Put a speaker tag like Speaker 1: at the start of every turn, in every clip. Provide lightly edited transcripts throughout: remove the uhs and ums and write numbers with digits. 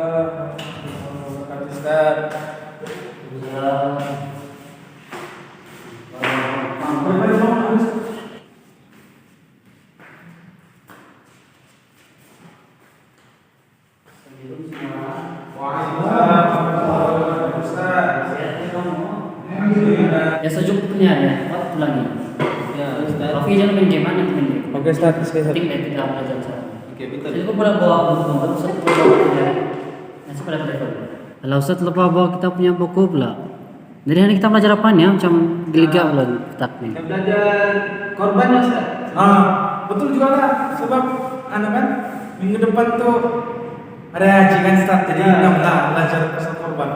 Speaker 1: warahmatullahi wabarakatuh, Ustaz.
Speaker 2: Ya sejuknya ya, ulangi.
Speaker 3: Ya, Ustaz.
Speaker 2: Tapi jangan main game, mana main game.
Speaker 1: Oke, Ustaz.
Speaker 2: Penting deh kita belajar sekarang.
Speaker 3: Oke, betul.
Speaker 2: Jadi aku pernah bawa buku, Ustaz pernah bawa ya. Masih pada telepon. Kalau Ustaz lupa bawa kita punya buku pula. Jadi hari kita belajar apa nih? Macam geligak loh kitabnya.
Speaker 3: Kita belajar korban ya, Ustaz.
Speaker 1: Betul juga lah. Sebab anak kan minggu depan tuh ada haji kan, Ustaz. Jadi enggak belajar pasal korban.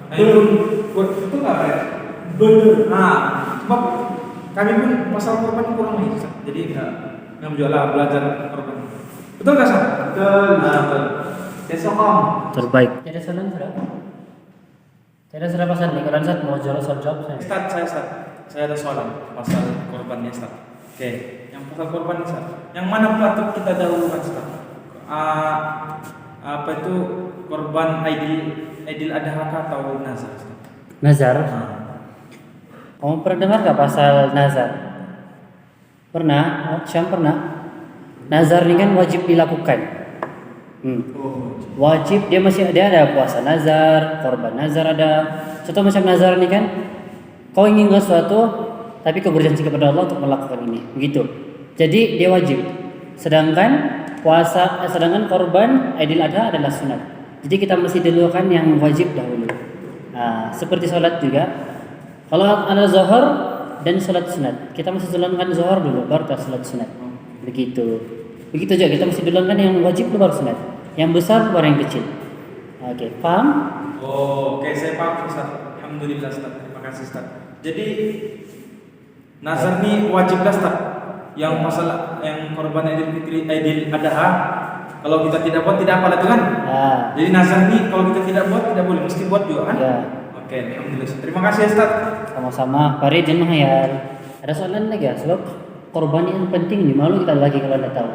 Speaker 1: Nah, itu betul nggak, Pak? Betul. Nah, sebab kami pun pasal korban kurang nih, Ustaz. Jadi enggak juga lah belajar korban. Betul nggak, Ustaz? Betul. Nah, betul. Saya sokong.
Speaker 2: Terbaik. Ada salam sudah? Saya sudah pasal nih. Kalau Ustaz mau jawab saya.
Speaker 1: Ustaz, saya ada soalan pasal korbannya, Ustaz. Oke, yang pasal korban, Ustaz. Yang mana patut kita dahulukan, Ustaz? Apa itu korban Aidil Adha atau nazar, Ustaz?
Speaker 2: Nazar. Kamu pernah dengar gak pasal nazar? Pernah? Syam pernah? Nazar ini kan wajib dilakukan. Wajib, dia ada puasa nazar, korban nazar ada. Contoh macam nazar ini kan, kau ingin sesuatu, tapi kau berjanji kepada Allah untuk melakukan ini, begitu. Jadi dia wajib. Sedangkan korban Aidil Adha adalah sunat. Jadi kita mesti dulukan yang wajib dahulu. Seperti sholat juga. Kalau ada zuhur dan sholat sunat, kita mesti dulukan zuhur dulu, baru sholat sunat. Begitu juga kita mesti dulukan yang wajib dulu baru sunat. Yang besar baru yang kecil. Oke, paham?
Speaker 1: Oke, saya paham, Ustaz. Alhamdulillah, Ustaz. Terima kasih, Ustaz. Jadi nazar ini wajib, Ustaz. Yang masalah yang korban Aidil Adha, kalau kita tidak buat tidak apa itu kan?
Speaker 2: Ya.
Speaker 1: Jadi nazar ini kalau kita tidak buat tidak boleh, mesti buat juga kan?
Speaker 2: Ya.
Speaker 1: Oke, alhamdulillah. Terima kasih, Ustaz.
Speaker 2: Sama-sama. Farid jangan menghayal. Ada soalan lagi ya? Sebab korban yang penting nih, malu kita lagi kalau tidak tahu.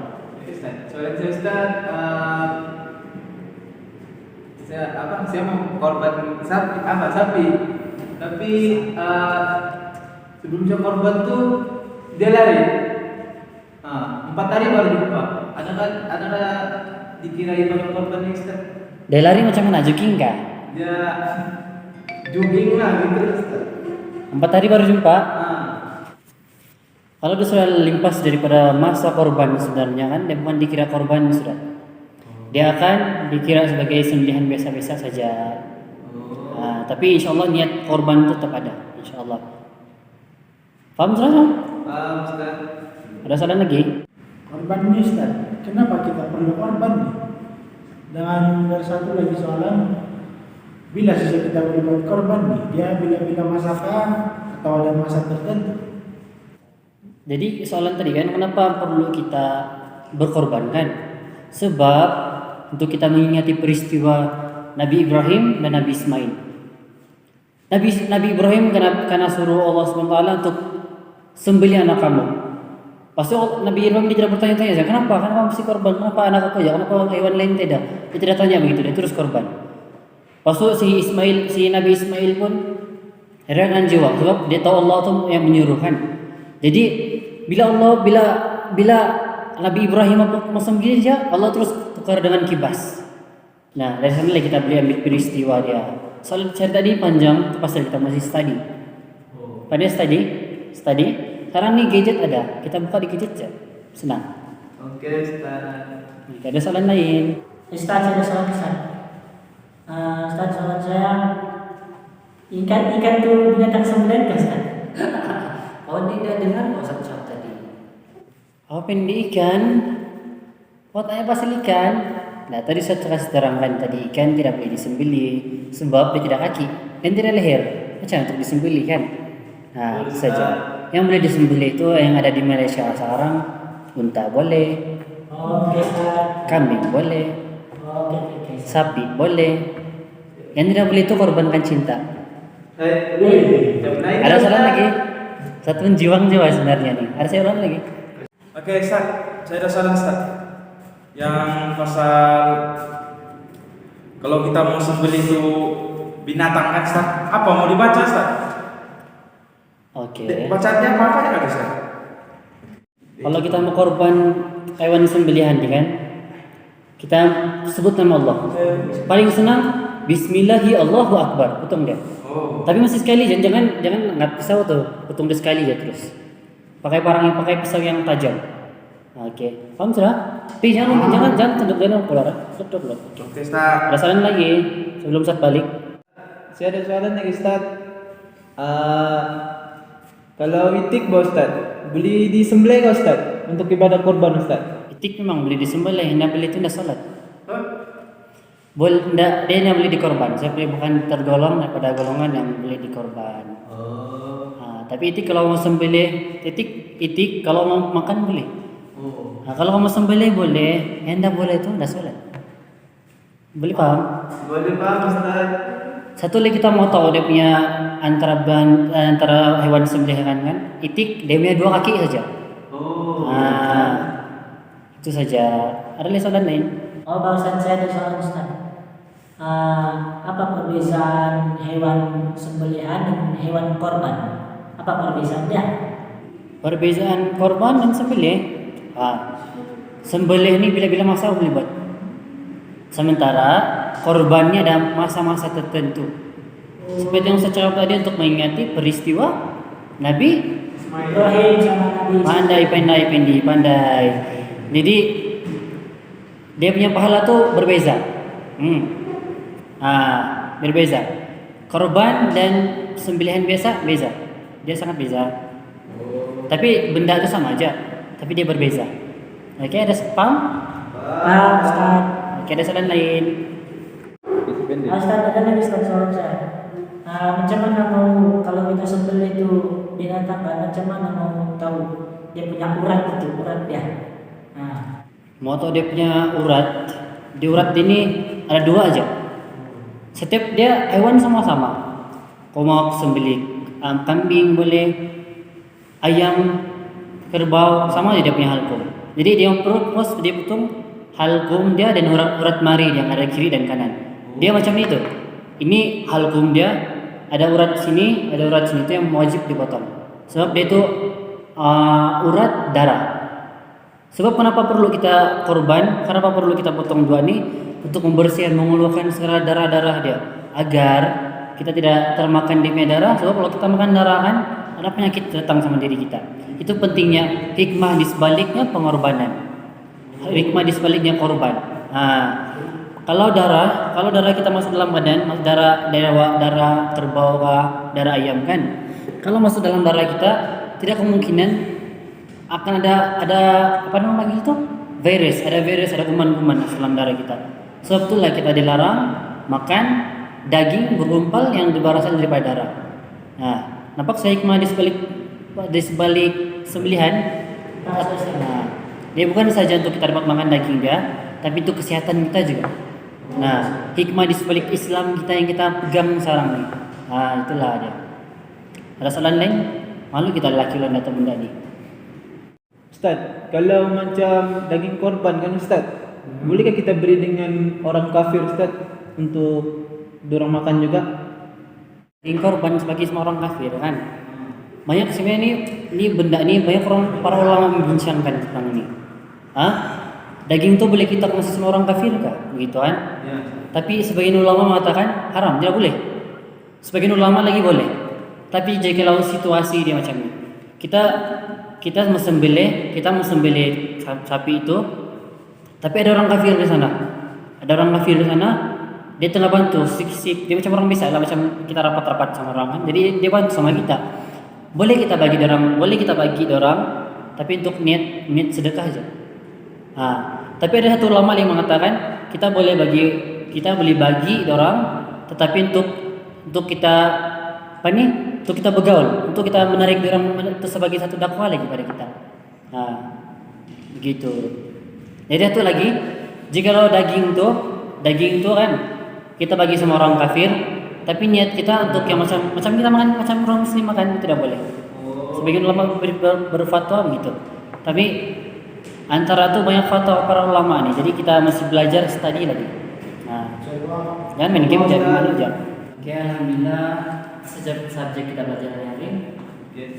Speaker 3: Soalnya Ustaz, saya mau korban sapi. Tapi sebelum saya korban tuh dia lari. 4 hari baru jumpa. Ada dikira ibadah korban ini, Ustaz?
Speaker 2: Dia lari macam mana? Jogging kah?
Speaker 3: Dia jogging lah gitu, Ustaz.
Speaker 2: 4 hari baru jumpa? Kalau dia sudah limpas daripada masa korban sebenarnya kan, dia bukan dikira korban sudah. Dia akan dikira sebagai sembelihan biasa-biasa saja. Tapi insya Allah niat korban itu tetap ada, insya Allah. Paham sudah?
Speaker 3: Paham, Ustaz.
Speaker 2: Ada soalan lagi?
Speaker 4: Korban ini, Ustaz, kenapa kita perlu korban nih? Dan ada satu lagi soalan, bila saja kita berbuat korban nih, dia bila masakan atau ada masa tertentu?
Speaker 2: Jadi soalan tadi kan, kenapa perlu kita berkorban kan? Sebab untuk kita mengingati peristiwa Nabi Ibrahim dan Nabi Ismail. Nabi Ibrahim karena suruh Allah SWT untuk sembelih anak kamu. Pasti Nabi Ibrahim dia tidak bertanya-tanya, kenapa mesti korban? Kenapa anak aku ya? Kenapa hewan lain tidak? Dia tidak tanya begitu, dia terus korban. Pasti si Nabi Ismail pun heran dan jiwa, sebab dia tahu Allah itu yang menyuruhkan. Jadi bila Nabi Ibrahim mau sembelih saja, Allah terus tukar dengan kibas. Nah, dari sana kita boleh ambil peristiwa dia. Soal cerita tadi panjang, itu pasal kita masih study. Pada study. Sekarang nih gadget ada, kita buka di gadget saja. Senang.
Speaker 3: Oke, Ustaz.
Speaker 2: Jika ada soalan lain.
Speaker 5: Ustaz, ada soalan Ustaz. Ustaz, soalan saya, ikan tuh binatang sembelihan kan Ustaz?
Speaker 2: Oh, tidak dengar Ustaz tadi. Apa yang ikan? Oh, tanya pasal ikan. Nah, tadi saya telah terangkan tadi ikan tidak boleh disembelih sebab dia tidak kaki dan tidak leher. Macam untuk disembelih kan? Nah, itu saja. Yang boleh disembelih itu yang ada di Malaysia sekarang, unta boleh,
Speaker 5: Oke, Ustaz.
Speaker 2: kambing boleh,
Speaker 5: Oke.
Speaker 2: sapi boleh. Yang tidak boleh itu korbankan cinta. Ada soalan lagi? Satu menjiwang jiwa sebenarnya nih. Ada soalan lagi?
Speaker 1: Oke, Ustaz. Saya ada soalan, Ustaz. Yang pasal Kalau kita mau sembelih itu binatang kan Ustaz, apa mau dibaca Ustaz?
Speaker 2: Oke.
Speaker 1: Bacaannya apa aja kan Ustaz?
Speaker 2: Kalau kita mau korban hewan sembelihan kan, kita sebut nama Allah. Paling senang Bismillahi Allahu Akbar, potong dia.
Speaker 1: Oh.
Speaker 2: Tapi masih sekali, jangan angkat pisau tuh, potong dia sekali ya terus. Pakai pisau yang tajam. Oke, paham sudah? Tapi jangan tunduk dalam keluar. Tunduk loh.
Speaker 1: Oke Ustaz.
Speaker 2: Ada saran lagi sebelum saat balik.
Speaker 3: Saya ada soalan lagi Ustaz. Kalau itik Pak Ustaz, boleh disembelih nggak Ustaz untuk ibadah korban Ustaz?
Speaker 2: Itik memang boleh disembelih, hendak beli itu hendak salat. Boleh, dia yang boleh dikorban. Saya bukan tergolong daripada golongan yang boleh dikorban. Tapi itik kalau mau sembelih, itik kalau mau makan boleh. Kalau mau sembelih boleh, hendak boleh itu hendak salat. Boleh paham?
Speaker 3: Boleh Pak Ustaz.
Speaker 2: Satu lagi kita mau tahu dia punya antara hewan sembelihan kan, itik dia punya 2 kaki saja. Itu saja. Ada soalan lain?
Speaker 5: Oh, barusan saya ada soal Ustaz. Apa perbedaan hewan sembelihan dan hewan korban? Apa perbedaannya?
Speaker 2: Perbezaan korban dan sembelih. Sembelih ini bila-bila masa boleh buat. Sementara korbannya ada masa-masa tertentu. Seperti yang saya cakap tadi untuk mengingati peristiwa Nabi
Speaker 5: Ibrahim sama Nabi.
Speaker 2: pandai. Jadi dia punya pahala tuh berbeza. Berbeza. Korban dan sembelihan biasa beza. Dia sangat beza. Tapi benda itu sama aja, tapi dia berbeza. Oke, ada paham?
Speaker 5: Paham Ustaz.
Speaker 2: Oke, ada soalan lain.
Speaker 5: Ustaz, ada lagi Ustaz soal saya. Macam mana mau kalau kita sembelih itu binatang kan, macam mana mau tahu dia punya urat dia?
Speaker 2: Mau tahu dia punya urat? Di urat ini ada 2 aja. Setiap dia hewan sama-sama. Kau mau sembelih kambing boleh, ayam, kerbau sama aja dia punya halkum. Jadi dia potong halkum dia dan urat mari yang ada kiri dan kanan. Dia macam itu. Ini halkum dia, ada urat sini, ada urat sini, itu yang wajib dipotong. Sebab dia itu urat darah. Sebab kenapa perlu kita korban? Kenapa perlu kita potong 2 ini? Untuk membersihkan, mengeluarkan segala darah-darah dia, agar kita tidak termakan dia darah. Sebab kalau kita makan darah kan ada penyakit datang sama diri kita. Itu pentingnya hikmah di sebaliknya pengorbanan. Hikmah di sebaliknya korban. Kalau darah kita masuk dalam badan, darah kerbau, darah ayam kan. Kalau masuk dalam darah kita, tidak kemungkinan akan ada apa namanya itu? Virus, ada kuman-kuman dalam darah kita. Sebab itulah kita dilarang makan daging bergumpal yang berasal daripada darah. Nampak saya hikmah di sebalik sembelihan. Dia bukan saja untuk kita dapat makan daging dia, tapi itu kesehatan kita juga. Hikmah di sebalik Islam kita yang kita pegang sekarang nih. Itulah dia. Ada soalan lain? Malu kita lelaki lain atau benda ni.
Speaker 3: Ustaz, kalau macam daging korban kan Ustaz, bolehkah kita beri dengan orang kafir Ustaz untuk dorang makan juga?
Speaker 2: Daging korban sebagai semua orang kafir kan. Banyak sebenarnya ini benda ni banyak para ulama membincangkan tentang ini. Daging itu boleh kita kasih semua orang kafir kah? Begitu kan?
Speaker 3: Ya.
Speaker 2: Tapi sebagian ulama mengatakan haram, tidak boleh. Sebagian ulama lagi boleh. Tapi jikalau situasi dia macam ni, kita mesembelih sapi itu, tapi ada orang kafir di sana. Dia tengah bantu sik-sik. Dia macam orang biasa lah, macam kita rapat-rapat sama orang kan. Jadi dia bantu sama kita. Boleh kita bagi orang, tapi untuk niat sedekah aja. Tapi ada satu ulama yang mengatakan kita boleh bagi orang, tetapi untuk kita untuk kita bergaul, untuk kita menarik orang itu sebagai satu dakwah lagi pada kita. Begitu. Jadi satu lagi, jika daging itu kan kita bagi sama orang kafir, tapi niat kita untuk yang macam kita makan, macam orang muslim makan, tidak boleh. Sebagian ulama berfatwa begitu. Tapi antara itu banyak fatwa para ulama nih. Jadi kita masih belajar study lagi. Nah, jangan main game jangan main aja. Oke, alhamdulillah sejak subjek kita belajar hari ini.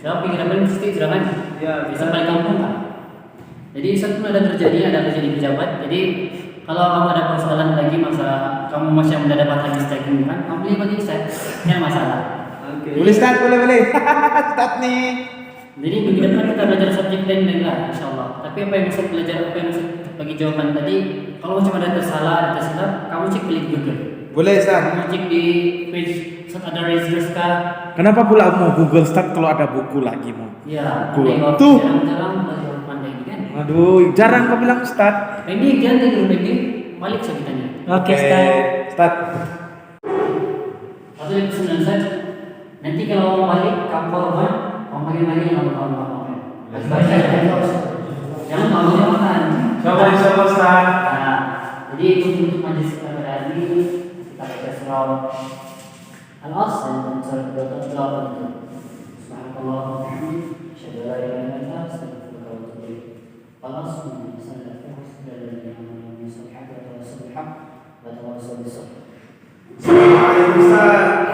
Speaker 2: Saya pikir apa mesti silakan.
Speaker 3: Ya,
Speaker 2: Bisa balik kampung kan? Jadi satu ada terjadi pejabat. Jadi kalau kamu ada persoalan lagi masa kamu masih yang dapat lagi stacking kan, kamu beli bagi stack, tidak masalah.
Speaker 3: Oke.
Speaker 1: Boleh start, boleh. Start nih.
Speaker 2: Jadi minggu depan kita belajar subjek lain lah, insya Allah. Tapi apa yang bisa belajar, apa yang bisa bagi jawaban tadi, kalau cuma ada tersalah, ada tersilap, kamu cek di Google.
Speaker 1: Boleh start.
Speaker 2: Kamu cek di page ada research kah?
Speaker 1: Kenapa pula mau Google Start kalau ada buku lagi mau?
Speaker 2: Ya,
Speaker 1: Google.
Speaker 2: pandai
Speaker 1: Tuh.
Speaker 2: jarang-jarang belajar pandai ini kan.
Speaker 1: Aduh, jarang kau bilang start.
Speaker 2: Ini ganti dulu ini, balik sekitarnya.
Speaker 5: Oke, start.
Speaker 1: Start.
Speaker 2: Atau yang sembilan saja. Nanti kalau balik kamu korban, kamu bagi-bagi kamu korban. Jangan kamu makan.
Speaker 1: Coba start.
Speaker 2: Nah, jadi untuk majlis kita hari ini kita baca surah Al-Asr dan surah Al-Baqarah itu. Subhanallah wa bihamdihi, asyhadu an la ilaha illa anta, astaghfiruka wa atubu ilaik. Al-Asr sallallahu alaihi wasallam wa tawassaw bis-sabr.
Speaker 1: Assalamualaikum Ustaz.